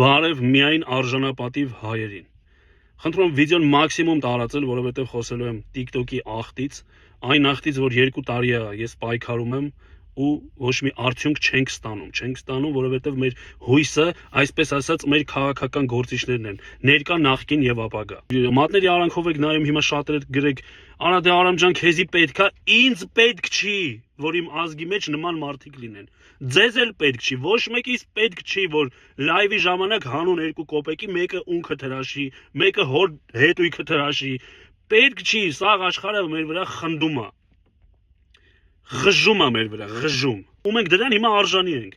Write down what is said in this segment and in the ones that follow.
Բարև միայն արժանապատիվ հայերին։ Խնդրում եմ վիդեոն մաքսիմում տարածել, որովհետև խոսելու եմ TikTok-ի աղտից, այն աղտից, որ 2 տարի է ես պայքարում եմ ու ոչ մի արդյունք չենք ստանում, որովհետև մեր հույսը, այսպես ասած, մեր քաղաքական գործիչներն են, ներկա, նախկին եւ ապագա։ Մատների արանքով եք նայում, հիմա շատերը գրեք, արա դե Արամ ջան, քեզի պետք է, ինձ պետք չի, որ իմ ազգի մեջ նման մարդիկ լինեն։ Ձեզ էլ պետք չի, ոչ մեկիս պետք չի, որ լայվի ժամանակ հանուն 2 կոպեկի մեկը ունքը թրաշի, մեկը հոր հետույքը թրաշի։ Պետք չի, սա աշխարհը մեր վրա խնդում է։ Ղժում է մեր վրա, ղժում։ Ու մենք դրան հիմա արժանի ենք։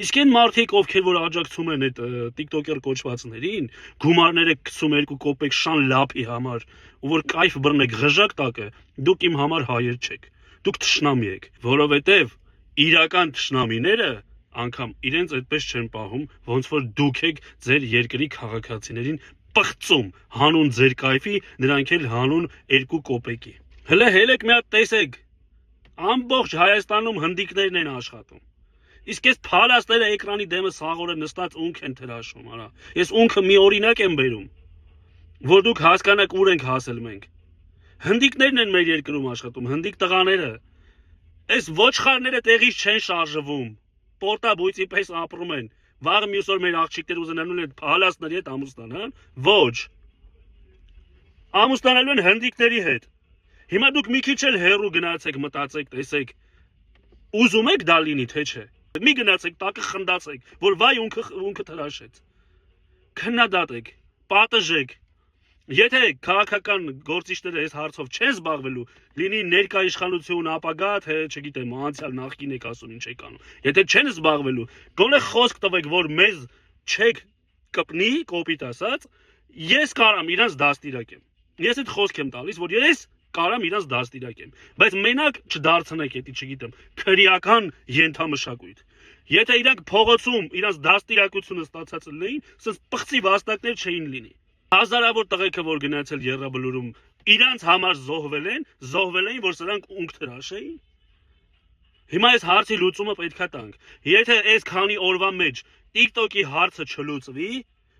Իսկ այն մարդիկ, ովքեր որ աջակցում են այդ TikToker կոչվածներին, գումարները գցում 2 կոպեկ շան լափի համար, ու որ կայֆ բռնեք ղժակ տակը, դուք իմ համար հայեր չեք։ Դուք թշնամի եք, որովհետև իրական թշնամիները անգամ իրենց այդպես չեն պահում, ոնց որ դուք եք ձեր երկրի քաղաքացիներին պղծում, հանուն ձեր կայֆի, նրանք էլ հանուն 2 կոպեկի։ Հələ հելեք մի հատ տեսեք, ամբողջ Հայաստանում հնդիկներն են աշխատում։ Իսկ այս փալաստերը էկրանի դեմը սաղորը նստած ունք են թրաշում, արա։ Ես ունքը մի օրինակ եմ բերում, որ դուք հասկանաք ուր ենք հասել մենք։ Հնդիկներն են մեր երկրում աշխատում, հնդիկ տղաները։ Այս ոչխարները տեղից չեն շարժվում, պորտաբույծի պես ապրում են։ Վաղը մյուս օր մեր աղջիկներ ուզենալու են փալաստների հետ ամուսնանալ, ոչ։ Ամուսնանալու են հնդիկների հետ։ Հիմա դուք մի քիչ էլ հեռու գնացեք, մտածեք, տեսեք։ Ուզում եք դա լինի, թե չէ։ Մի գնացեք, տակը խնդացեք, որ վայ ունքը թրաշեց։ Քննադատեք, պատժեք։ Եթե քաղաքական գործիչները այս հարցով չեն զբաղվելու, լինի ներկա իշխանություն, ապագա, թե չգիտեմ, անցյալ նախկին եք ասում, ինչ եք անում։ Եթե չեն զբաղվելու, գոնե խոսք տվեք, որ մեզ չեք կպնի, կոպիտ ասած, ես կարամ իրանց դաստիարակեմ։ Ես այդ խոսք եմ տալիս, որ ես կարամ իրանց դաստիարակեմ, բայց մենակ չդարձնեք, էդի չգիտեմ, քրեական ենթամշակույթ։ Եթե իրանք փողոցում իրանց դաստիարակությունը ստացած լինեին, սենց պղծի վաստակներ չէին լինի։ Հազարավոր տղեկը, որ գնացել Եռաբլուրում, իրանց համար զոհվել են, որ սրանք ունք թրաշեին։ Հիմա այս հարցի լուծումը պետքա տանք։ Եթե այս քանի օրվա մեջ TikTok-ի հարցը չլուծվի,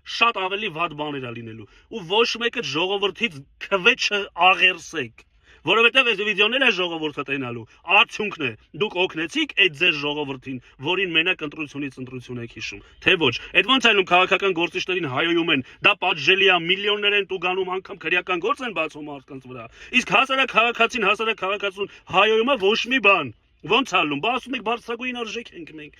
շատ ավելի վատ բաներ է լինելու։ Ու ոչ մեկը ժողովրդից քվե չաղերսեք։ Որովհետև այս վիդեոները ժողովուրդը տենալու արդյունքն է։ Դուք օգնեցիք այդ ձեր ժողովրդին, որին մենակ ընտրությունից ընտրություն եք հիշում, թե ոչ։ Այդ ոնց այլում քաղաքական գործիչներին հայոյում են, դա պատժելի է, միլիոններ են տուգանում, անգամ քրեական գործ են բացում մարդկանց վրա։ Իսկ հասարակ քաղաքացուն հայոյումը ոչ մի բան։ Ոնց ալում, բա ասում եք բարձրագույն արժեք ենք մենք։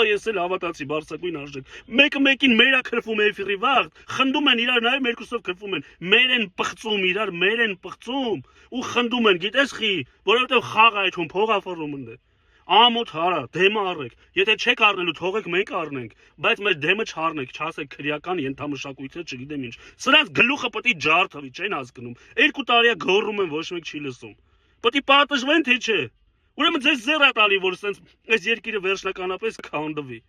Ես էլ հավատացի բարձրագույն արժեք։ Մեկը մեկին մերա քրվում էֆիրի վաղ, խնդում են իրար, նայում երկուսով քրվում են։ Մեր են պղծում իրար, մեր են պղծում ու խնդում են, գիտես խի, որովհետև խաղ այդում փողաֆռում ընդ է։ Ամոթ հարա, դեմը առեք։ Եթե չեք առնելու, թողեք մենք առնենք, բայց մեր դեմը չառնեք, չասեք քրեական ենթամշակույթը, չգիտեմ ինչ։ Սրանց գլուխը պետք է ջարդվի, չեն հասկանում։ 2 տարի է գոռում են, ոչ մեկ չի լսում։ Պետք է պատժվեն, թե չէ։ Ուրեմն ձեզ զերա տալի, որ սենց այս երկիրը վերջնականապես քանդվի։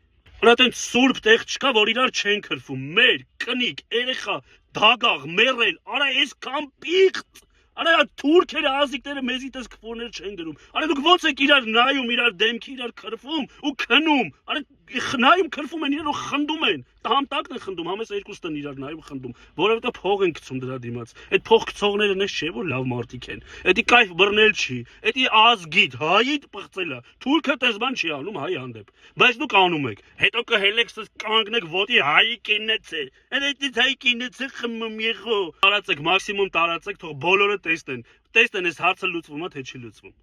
Հրատեն սուրբ տեղ չկա, որ իրար չեն քրվում։ Մեր, կնիկ, երեխա, դագաղ, մեռել, արա այս կամ պիղծ։ Արա թուրքերը, ազիկները մեզի տես քվորներ չեն գրում։ Արա դուք ոնց եք իրար նայում, իրար դեմքի իրար քրվում ու քնում։ Արա նայում քրվում են իրար ու խնդում են։ Տահամտակն են խնդում, համես երկուստն իրար նայում խնդում, որովհետև փող են գցում դրա դիմաց։ Այդ փող գցողները նես չէ, որ լավ մարդիկ են։ Էդի կայֆ բռնել չի, էդի ազգիդ, հայիդ պղծելա։ Թուրքը տես բան չի անում հայ հանդեպ։ Բայց դուք անում եք։ Հետո կհելեք սս կանգնեք ոտի հայի կինեցե։ Էդից հայի կինեցե խմում եղո։ Տարածեք, մաքսիմում տարածեք, թող բոլորը տեսնեն։ Տեսնեն այս հարցը լուծվում է, թե չի լուծվում։